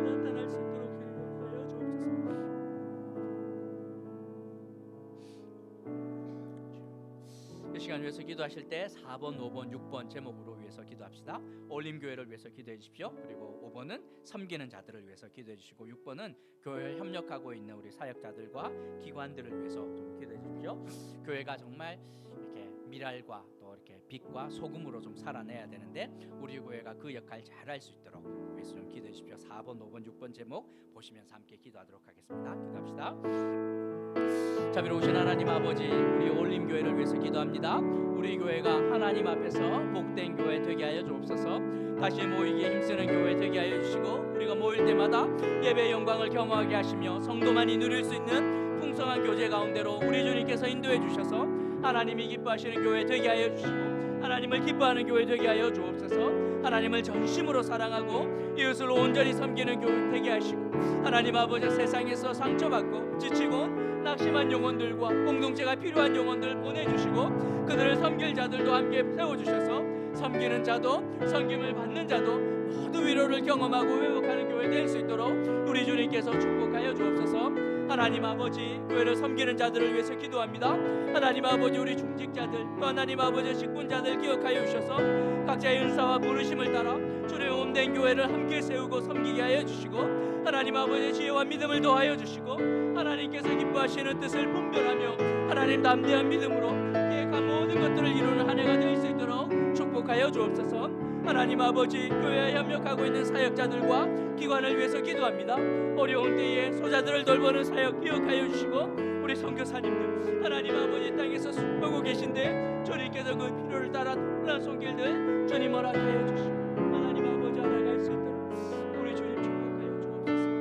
나타날 수 있도록 하여 주옵소서. 이 시간 위해서 기도하실 때 4번, 5번, 6번 제목으로 위해서 기도합시다. 올림교회를 위해서 기도해 주십시오. 그리고 5번은 섬기는 자들을 위해서 기도해 주시고 6번은 교회에 협력하고 있는 우리 사역자들과 기관들을 위해서 좀 기도해 주십시오. 교회가 정말 이렇게 미랄과 또 이렇게 빛과 소금으로 좀 살아내야 되는데 우리 교회가 그 역할 잘 할 수 있도록 위해서 좀 기도해 주십시오. 4번, 5번, 6번 제목 보시면서 함께 기도하도록 하겠습니다. 기도합시다. 자비로우신 하나님 아버지, 우리 올림교회를 위해서 기도합니다. 우리 교회가 하나님 앞에서 복된 교회 되게 하여 주옵소서. 다시 모이기에 힘쓰는 교회 되게 하여 주시고 우리가 모일 때마다 예배의 영광을 경험하게 하시며 성도만이 누릴 수 있는 풍성한 교제 가운데로 우리 주님께서 인도해 주셔서 하나님이 기뻐하시는 교회 되게 하여 주시고 하나님을 기뻐하는 교회 되게 하여 주옵소서. 하나님을 전심으로 사랑하고 이웃을 온전히 섬기는 교회 되게 하시고 하나님 아버지 세상에서 상처받고 지치고 낙심한 영혼들과 공동체가 필요한 영혼들 보내주시고 그들을 섬길 자들도 함께 세워주셔서 섬기는 자도 섬김을 받는 자도 모두 위로를 경험하고 회복하는 교회 될 수 있도록 우리 주님께서 축복하여 주옵소서. 하나님 아버지 교회를 섬기는 자들을 위해서 기도합니다. 하나님 아버지 우리 중직자들 또 하나님 아버지 직분자들 기억하여 주셔서 각자의 은사와 부르심을 따라 주의 몸된 교회를 함께 세우고 섬기게 하여 주시고 하나님 아버지 지혜와 믿음을 더하여 주시고 하나님께서 기뻐하시는 뜻을 분별하며 하나님 담대한 믿음으로 계획한 모든 것들을 이루는 한 해가 될 수 있도록 축복하여 주옵소서. 하나님 아버지 교회에 협력하고 있는 사역자들과 기관을 위해서 기도합니다. 어려운 때에 소자들을 돌보는 사역 기억하여 주시고 우리 선교사님들 하나님 아버지 땅에서 하고 계신데 주님께서 그 필요를 따라 놀란 손길들 주님 허락하여 주시고 하나님 아버지 알아갈 수 있도록 우리 주님 축복하여 주옵소서.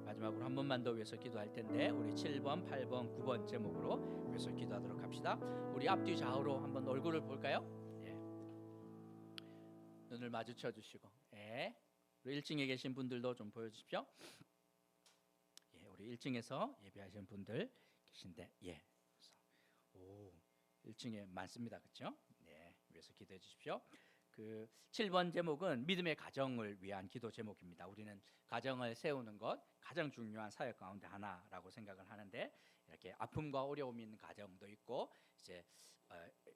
마지막으로 한 번만 더 위해서 기도할 텐데 우리 7번, 8번, 9번 제목으로 위해서 기도하도록 합시다. 우리 앞뒤 좌우로 한번 얼굴을 볼까요? 예. 눈을 마주쳐 주시고 예. 우리 1층에 계신 분들도 좀 보여주십시오. 예, 우리 1층에서 예배하시는 분들 계신데, 예, 오, 1층에 많습니다, 그렇죠? 네, 위해서 기도해 주십시오. 그 7번 제목은 믿음의 가정을 위한 기도 제목입니다. 우리는 가정을 세우는 것 가장 중요한 사역 가운데 하나라고 생각을 하는데, 이렇게 아픔과 어려움이 있는 가정도 있고 이제 또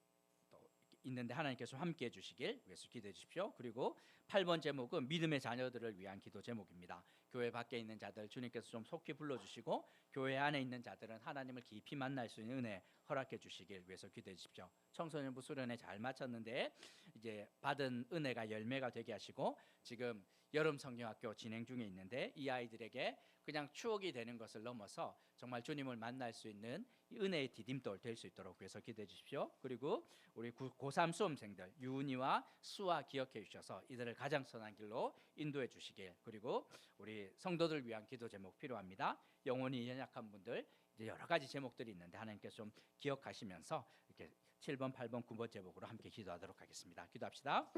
있는데 하나님께서 함께해 주시길 위해서 기도해 주십시오. 그리고 8번 제목은 믿음의 자녀들을 위한 기도 제목입니다. 교회 밖에 있는 자들 주님께서 좀 속히 불러주시고, 교회 안에 있는 자들은 하나님을 깊이 만날 수 있는 은혜 허락해 주시길 위해서 기도해 주십시오. 청소년부 수련회 잘 마쳤는데 이제 받은 은혜가 열매가 되게 하시고, 지금 여름 성경학교 진행 중에 있는데 이 아이들에게 그냥 추억이 되는 것을 넘어서 정말 주님을 만날 수 있는 은혜의 디딤돌 될 수 있도록 위해서 기도해 주십시오. 그리고 우리 고3 수험생들 유은이와 수아 기억해 주셔서 이들을 가장 선한 길로 인도해 주시길. 그리고 우리 성도들 위한 기도 제목 필요합니다. 영혼이 연약한 분들 이제 여러 가지 제목들이 있는데 하나님께서 좀 기억하시면서 이렇게 7번, 8번, 9번 제목으로 함께 기도하도록 하겠습니다. 기도합시다.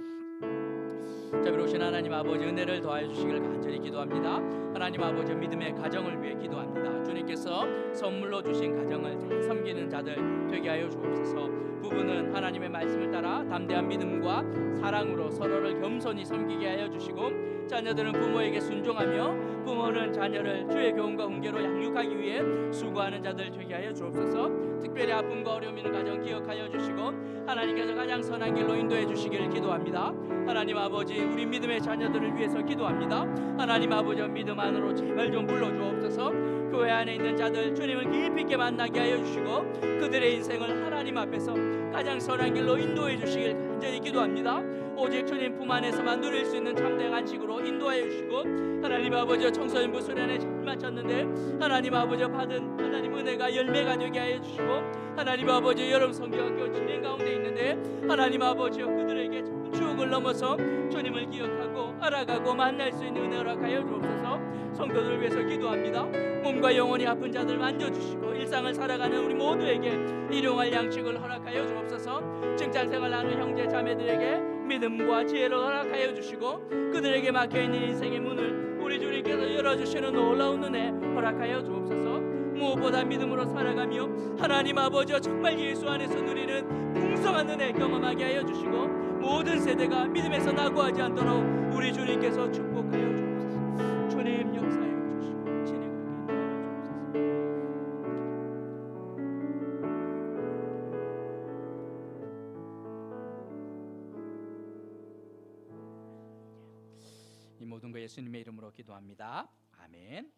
자비로우신 하나님 아버지, 은혜를 더하여 주시길 간절히 기도합니다. 하나님 아버지, 믿음의 가정을 위해 기도합니다. 주님께서 선물로 주신 가정을 잘 섬기는 자들 되게 하여 주옵소서. 부부는 하나님의 말씀을 따라 담대한 믿음과 사랑으로 서로를 겸손히 섬기게 하여 주시고, 자녀들은 부모에게 순종하며 부모는 자녀를 주의 교훈과 훈계로 양육하기 위해 수고하는 자들 되게 하여 주옵소서. 특별히 아픔과 어려움 있는 가정 기억하여 주시고 하나님께서 가장 선한 길로 인도해 주시기를 기도합니다. 하나님 아버지, 우리 믿음의 자녀들을 위해서 기도합니다. 하나님 아버지, 믿음 안으로 제발 좀 불러주옵소서. 교회 안에 있는 자들 주님을 깊이 있게 만나게 하여 주시고 그들의 인생을 하나님 앞에서 가장 선한 길로 인도해 주시길 간절히 기도합니다. 오직 주님 품 안에서만 누릴 수 있는 참된 안식으로 인도하여 주시고, 하나님 아버지, 청소년부 수련회 잘 마쳤는데 하나님 아버지 받은 하나님 은혜가 열매가 되게 하여 주시고, 하나님 아버지 여름 성경학교 진행 가운데 있는데 하나님 아버지 그들에게 추억을 넘어서 주님을 기억하고 알아가고 만날 수 있는 은혜 허락하여 주옵소서. 성도들을 위해서 기도합니다. 몸과 영혼이 아픈 자들 만져주시고 일상을 살아가는 우리 모두에게 일용할 양식을 허락하여 주옵소서. 직장생활 하는 형제 자매들에게 믿음과 지혜를 허락하여 주시고 그들에게 막혀있는 인생의 문을 우리 주님께서 열어주시는 놀라운 은혜 허락하여 주옵소서. 무엇보다 믿음으로 살아가며 하나님 아버지 정말 예수 안에서 누리는 풍성한 은혜 경험하게 하여 주시고 모든 세대가 믿음에서 낙오하지 않도록 우리 주님께서 축복하여 주옵소서. 주님 역사하여 주시고 진행하게 하여 주옵소서. 이 모든 거 예수님의 이름으로 기도합니다. 아멘.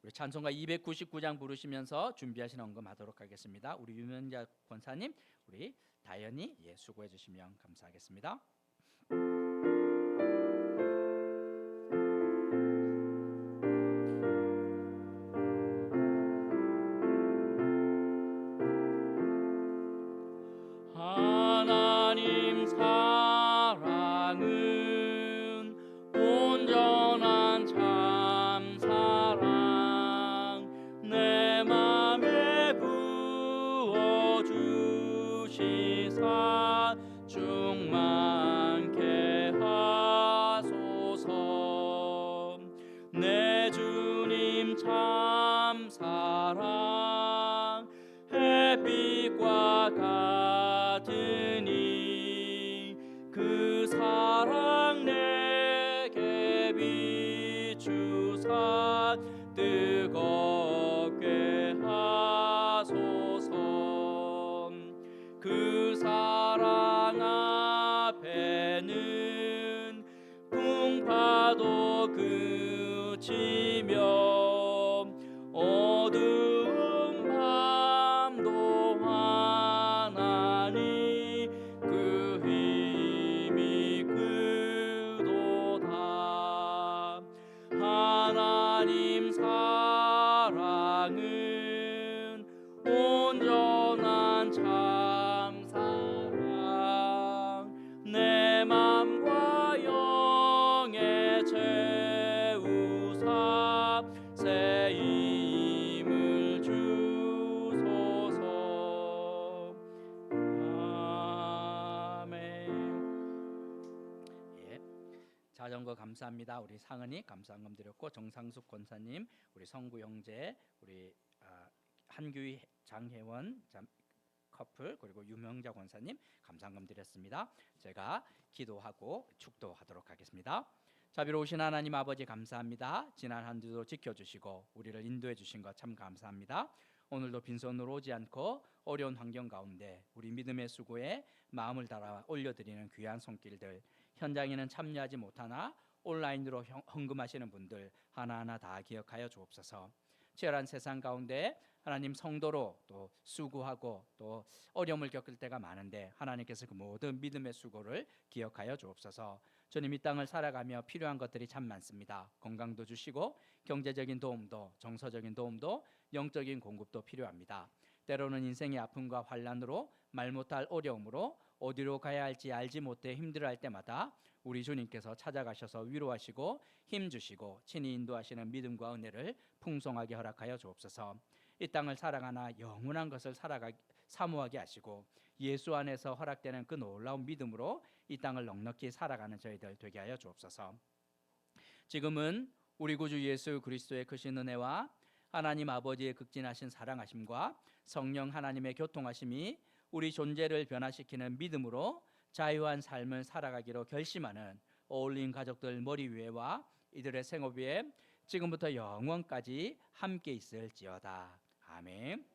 우리 찬송가 299장 부르시면서 준비하시는 언금하도록 하겠습니다. 우리 유명자 권사님, 우리 다연이 수고해 주시면 감사하겠습니다. 하나님 사랑은 온전한 참 사랑 내 맘에 부어 주시사 충만케 하소서. 내 주님 참 사랑 햇빛과 같으니 그 사랑 내게 비추사 뜨겁게 하소서. 그 사랑 앞에는 풍파도 그치며 어두운 밤도 환하니 그 힘이 크도다. 하나님 사랑은 온전한 참 사랑 내 맘과 영에 채우사 자전거 감사합니다. 우리 상은이 감사한금 드렸고, 정상숙 권사님, 우리 성구 형제, 우리 한규희 장혜원 커플, 그리고 유명자 권사님 감사한금 드렸습니다. 제가 기도하고 축도하도록 하겠습니다. 자비로우신 하나님 아버지 감사합니다. 지난 한 주도 지켜주시고 우리를 인도해 주신 것 참 감사합니다. 오늘도 빈손으로 오지 않고 어려운 환경 가운데 우리 믿음의 수고에 마음을 달아 올려드리는 귀한 손길들, 현장에는 참여하지 못하나 온라인으로 헌금하시는 분들 하나하나 다 기억하여 주옵소서. 치열한 세상 가운데 하나님 성도로 또 수고하고 또 어려움을 겪을 때가 많은데 하나님께서 그 모든 믿음의 수고를 기억하여 주옵소서. 주님, 이 땅을 살아가며 필요한 것들이 참 많습니다. 건강도 주시고 경제적인 도움도, 정서적인 도움도, 영적인 공급도 필요합니다. 때로는 인생의 아픔과 환난으로 말 못할 어려움으로 어디로 가야 할지 알지 못해 힘들어할 때마다 우리 주님께서 찾아가셔서 위로하시고 힘주시고 친히 인도하시는 믿음과 은혜를 풍성하게 허락하여 주옵소서. 이 땅을 살아가나 영원한 것을 사모하게 하시고 예수 안에서 허락되는 그 놀라운 믿음으로 이 땅을 넉넉히 살아가는 저희들 되게 하여 주옵소서. 지금은 우리 구주 예수 그리스도의 크신 은혜와 하나님 아버지의 극진하신 사랑하심과 성령 하나님의 교통하심이 우리 존재를 변화시키는 믿음으로 자유한 삶을 살아가기로 결심하는 어울린 가족들 머리 위에와 이들의 생업 위에 지금부터 영원까지 함께 있을지어다. 아멘.